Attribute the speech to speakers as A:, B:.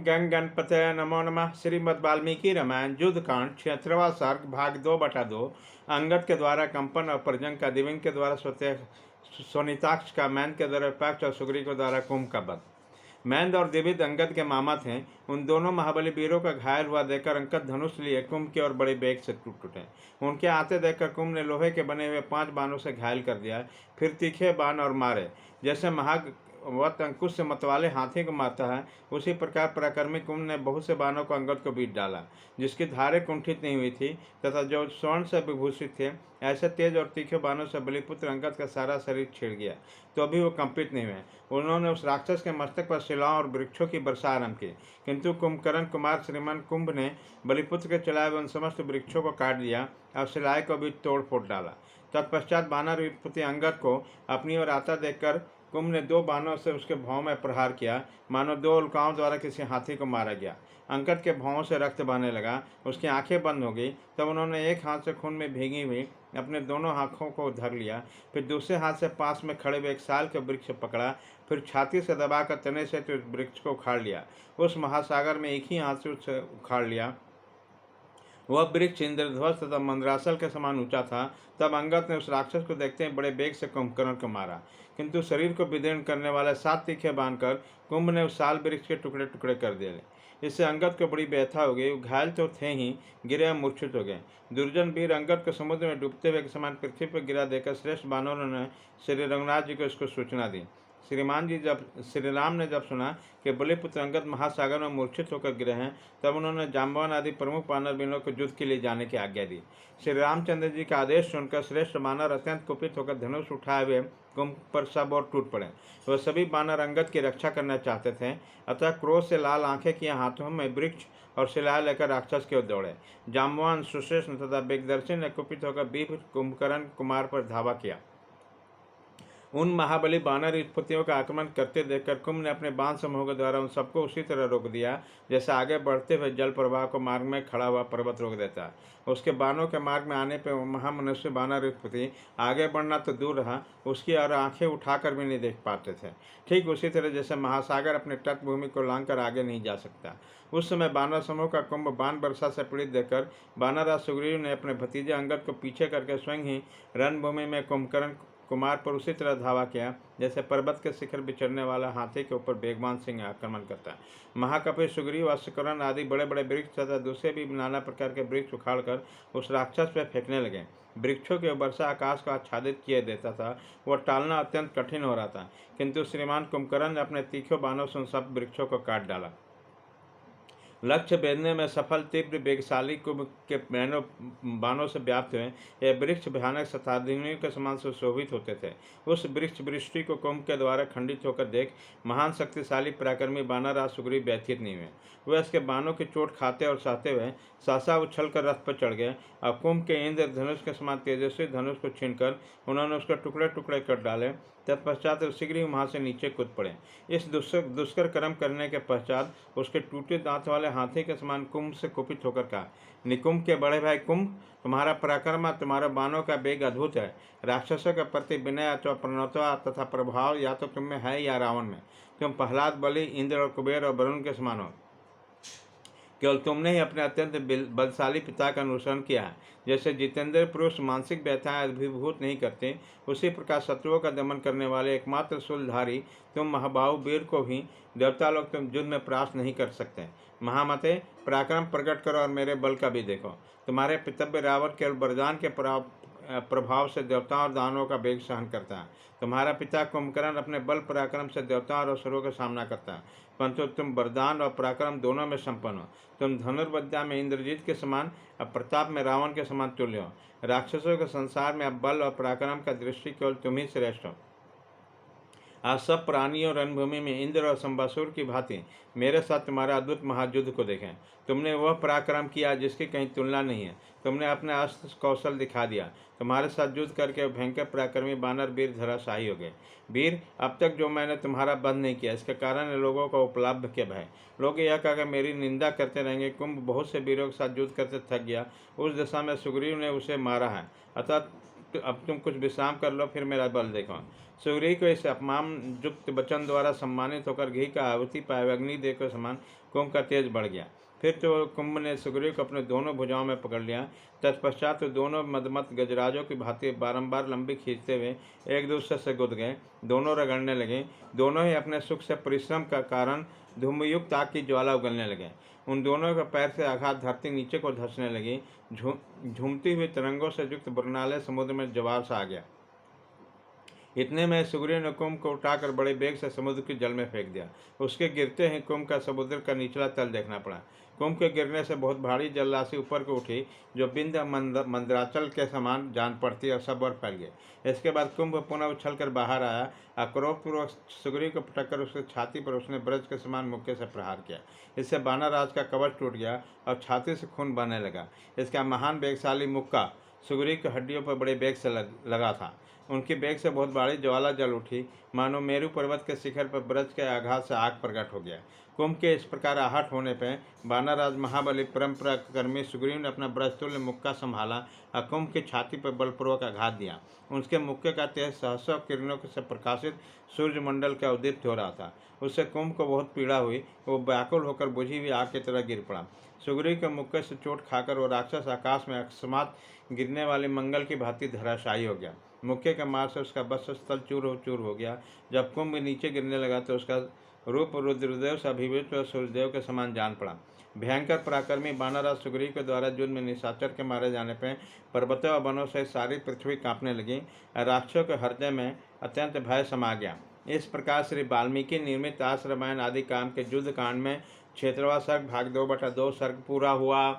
A: गंग गणपतये नमो नमः। श्रीमद् वाल्मीकि रामायण युद्धकांड 76वां सर्ग भाग 2/2। अंगद के द्वारा कंपन और प्रजंग का, दिव्यंग के द्वारा स्वनिताक्ष का, मैंद के द्वारा विपाक्ष और सुग्रीव के द्वारा कुंभ का वध। मैंद और दिविद अंगद के मामा थे। उन दोनों महाबली वीरों का घायल हुआ देखकर अंगद धनुष लिए कुंभ की ओर बड़े बेग से टूट उठे। उनके आते देखकर कुंभ ने लोहे के बने हुए 5 बाणों से घायल कर दिया। फिर तीखे बाण और मारे। जैसे महावत अंकुश से मतवाले हाथी को मारता है, उसी प्रकार पराक्रमी कुंभ ने बहुत से बाणों को अंगद को बीत डाला, जिसकी धारें कुंठित नहीं हुई थी तथा जो स्वर्ण से विभूषित थे। ऐसे तेज और तीखे बाणों से बलिपुत्र अंगद का सारा शरीर छिड़ गया, तो भी वो कंपित नहीं हुए। उन्होंने उस राक्षस के मस्तक पर शिलाओं और वृक्षों की वर्षा आरंभ की, किंतु कुंभकर्ण कुमार श्रीमान कुंभ ने बलिपुत्र के चलाए हुए उन समस्त वृक्षों को काट दिया और शिलाएं को भी तोड़ फोड़ डाला। तत्पश्चात बानर वीरपति अंगद को अपनी ओर आता देखकर कुंभ ने 2 बाणों से उसके भौं में प्रहार किया, मानो 2 उल्काओं द्वारा किसी हाथी को मारा गया। अंगद के भौं से रक्त बहने लगा, उसकी आंखें बंद हो गई। तब उन्होंने एक हाथ से खून में भीगी हुई अपने दोनों आँखों को धर लिया, फिर दूसरे हाथ से पास में खड़े हुए एक साल के वृक्ष पकड़ा, फिर छाती से दबाकर तने से उस वृक्ष को उखाड़ लिया। उस महासागर में एक ही हाथ से उसे उखाड़ लिया। वह वृक्ष इंद्रध्वज तथा मंदरासल के समान ऊंचा था। तब अंगद ने उस राक्षस को देखते ही बड़े बेग से कुंभकर्ण को मारा, किंतु शरीर को विदीर्ण करने वाले 7 तीखे बांधकर कुंभ ने उस साल वृक्ष के टुकड़े टुकड़े कर दिए। इससे अंगद को बड़ी व्यथा हो गई। घायल तो थे ही, गिरे मूर्छित हो गए। दुर्जन वीर अंगद को समुद्र में डूबते हुए के समान पृथ्वी पर गिरा देकर श्रेष्ठ बानरों ने श्री रघुनाथ जी को इसको सूचना दी। श्री राम ने जब सुना कि बलिपुत्र अंगद महासागर में मूर्छित होकर गिरे हैं, तब उन्होंने जाम्बवान आदि प्रमुख वानर वीरों को युद्ध के लिए जाने की आज्ञा दी। श्री रामचंद्र जी का आदेश सुनकर श्रेष्ठ वानर अत्यंत कुपित होकर धनुष उठाए हुए कुंभ पर सब और टूट पड़े। वह सभी वानर अंगद की रक्षा करना चाहते थे, अतः क्रोध से लाल आंखें किए हाथों में वृक्ष और शिलाएं लेकर राक्षस की ओर दौड़े। जाम्बवान, सुश्रेष्ठ तथा वेगदर्शी ने कुपित होकर वीर कुंभकर्ण कुमार पर धावा किया। उन महाबली बानर उत्पत्तियों का आक्रमण करते देखकर कुंभ ने अपने बाण समूह के द्वारा उन सबको उसी तरह रोक दिया, जैसे आगे बढ़ते हुए जल प्रवाह को मार्ग में खड़ा हुआ पर्वत रोक देता है। उसके बाणों के मार्ग में आने पर महामनुष्य बानर उत्पत्ति आगे बढ़ना तो दूर रहा, उसकी और आंखें उठाकर भी नहीं देख पाते थे। ठीक उसी तरह जैसे महासागर अपने तटभूमि को लांघकर आगे नहीं जा सकता। उस समय बानर समूह का कुंभ बाण वर्षा से पीड़ित देखकर बानरराज सुग्रीव ने अपने भतीजे अंगद को पीछे करके स्वयं ही रणभूमि में कुंभकर्ण कुमार पर उसी तरह धावा किया, जैसे पर्वत के शिखर पर चढ़ने वाला हाथी के ऊपर बेगवान सिंह आक्रमण करता है। महाकपि सुग्रीव, अश्वकर्ण आदि बड़े बड़े वृक्ष तथा दूसरे भी नाना प्रकार के वृक्ष उखाड़कर उस राक्षस पर फेंकने लगे। वृक्षों की वर्षा आकाश को आच्छादित किए देता था। वह टालना अत्यंत कठिन हो रहा था, किंतु श्रीमान कुंभकर्ण ने अपने तीखे बाणों से उन सब वृक्षों को काट डाला। लक्ष्य भेदने में सफल तीव्र वेगशाली कुंभ के बाणों से व्याप्त हुए यह वृक्ष भयानक शताधिनियों के समान सुशोभित होते थे। उस वृक्ष वृष्टि को कुंभ के द्वारा खंडित होकर देख महान शक्तिशाली पराक्रमी बानरराज सुग्रीव व्यथित नहीं हुए। वे इसके बाणों की चोट खाते और सहते हुए सहसा उछलकर रथ पर चढ़ गए और कुंभ के इंद्र धनुष के समान तेजस्वी धनुष को छीनकर उन्होंने उसके टुकड़े टुकड़े कर डाले। तत्पश्चात शीघ्र ही वहाँ से नीचे कूद पड़े। इस दुष्कर कर्म करने के पश्चात उसके टूटे दांत वाले हाथी के समान कुंभ से कुपित होकर कहा, निकुंभ के बड़े भाई कुंभ, तुम्हारा पराक्रम, तुम्हारे बाणों का वेग अद्भुत है। राक्षसों के प्रति विनय अथवा प्रणवता तथा प्रभाव या तो तुम में है या रावण में। तुम प्रहलाद, बलि, इंद्र और कुबेर और वरुण के समान हो। केवल तुमने ही अपने अत्यंत बलशाली पिता का अनुसरण किया है। जैसे जितेंद्र पुरुष मानसिक व्यथाएं अभिभूत नहीं करते, उसी प्रकार शत्रुओं का दमन करने वाले एकमात्र शूलधारी तुम महाबाहु वीर को भी देवता लोग तुम युद्ध में परास्त नहीं कर सकते। महामते, पराक्रम प्रकट करो और मेरे बल का भी देखो। तुम्हारे पितव्य रावण केवल वरदान के प्रभाव से देवताओं और दानवों का वेग सहन करता है। तुम्हारा पिता कुंभकर्ण अपने बल पराक्रम से देवताओं और असुरों का सामना करता है, परंतु तुम वरदान और पराक्रम दोनों में संपन्न हो। तुम धनुर्विद्या में इंद्रजीत के समान और प्रताप में रावण के समान तुल्य हो। राक्षसों के संसार में अब बल और पराक्रम का दृष्टि केवल तुम ही श्रेष्ठ हो। आज सब प्राणियों रणभूमि में इंद्र और शंबासुर की भांति मेरे साथ तुम्हारा अद्भुत महायुद्ध को देखें। तुमने वह पराक्रम किया जिसकी कहीं तुलना नहीं है। तुमने अपने अस्त्र कौशल दिखा दिया। तुम्हारे साथ युद्ध करके भयंकर पराक्रमी बानर वीर धराशायी हो गए। वीर, अब तक जो मैंने तुम्हारा बंध नहीं किया, इसके कारण लोगों को उपलब्ध के भय। लोग यह कहकर मेरी निंदा करते रहेंगे। कुंभ बहुत से वीरों के साथ युद्ध करते थक गया। उस दशा में सुग्रीव ने उसे मारा है, अतः अब तुम कुछ विश्राम कर लो, फिर मेरा बल देखो। सुग्रीव को इस अपमान युक्त वचन द्वारा सम्मानित होकर घी का आहुति पाए अग्निदेव के समान कुंभ का तेज बढ़ गया। फिर तो कुंभ ने सुग्रीव को अपने दोनों भुजाओं में पकड़ लिया। तत्पश्चात तो दोनों मदमत गजराजों की भांति बारंबार लंबी खींचते हुए एक दूसरे से गुद गए। दोनों रगड़ने लगे। दोनों ही अपने सुख से परिश्रम का कारण धूमयुक्त आग की ज्वाला उगलने लगे। उन दोनों के पैर से आघात धरती नीचे को धंसने लगी। झूमती हुई तरंगों से युक्त बर्नाले समुद्र में ज्वार सा आ गया। इतने में सुग्रीव ने कुंभ को उठाकर बड़े वेग से समुद्र के जल में फेंक दिया। उसके गिरते ही कुंभ का समुद्र का निचला तल देखना पड़ा। कुंभ के गिरने से बहुत भारी जलराशि ऊपर को उठी, जो बिंद मंदराचल के समान जान पड़ती और सब और फैल गए। इसके बाद कुंभ पुनः उछलकर बाहर आया। आक्रोशपूर्वक सुग्रीव को पटककर उसके छाती पर उसने ब्रज के समान मुक्के से प्रहार किया। इससे बानरराज का कवच टूट गया और छाती से खून बहने लगा। इसका महान वेगशाली मुक्का सुग्रीव की हड्डियों पर बड़े वेग से लगा था। उनकी बेग से बहुत बड़ी ज्वाला जल उठी, मानो मेरू पर्वत के शिखर पर ब्रज के आघात से आग प्रकट हो गया। कुंभ के इस प्रकार आहट होने पर बानरराज महाबली परंपरा कर्मी सुग्रीव ने अपना ब्रजतुल्य मुक्का संभाला और कुंभ की छाती पर बलपूर्वक आघात दिया। उसके मुक्के का तेज सहस्रों किरणों से प्रकाशित सूर्यमंडल का उद्दीप्त हो रहा था। उससे कुंभ को बहुत पीड़ा हुई। वो व्याकुल होकर बुझी हुई आग की तरह गिर पड़ा। सुग्रीव के मुक्के से चोट खाकर वो राक्षस आकाश में अकस्मात गिरने वाले मंगल की भांति धराशायी हो गया। मुक्के के मार से उसका बस स्थल चूर हो गया। जब कुंभ नीचे गिरने लगा तो उसका रूप रुद्रदेव से अभिभूत और सूर्यदेव के समान जान पड़ा। भयंकर पराक्रमी बानरराज सुग्रीव के द्वारा युद्ध में निशाचर के मारे जाने पर पर्वतों और वनों से सारी पृथ्वी कांपने लगी और राक्षसों के हृदय में अत्यंत भय समा गया। इस प्रकार श्री वाल्मीकि निर्मित आस रामायण आदि काम के युद्ध कांड में क्षेत्रवा सर्ग भाग 2/2 सर्ग पूरा हुआ।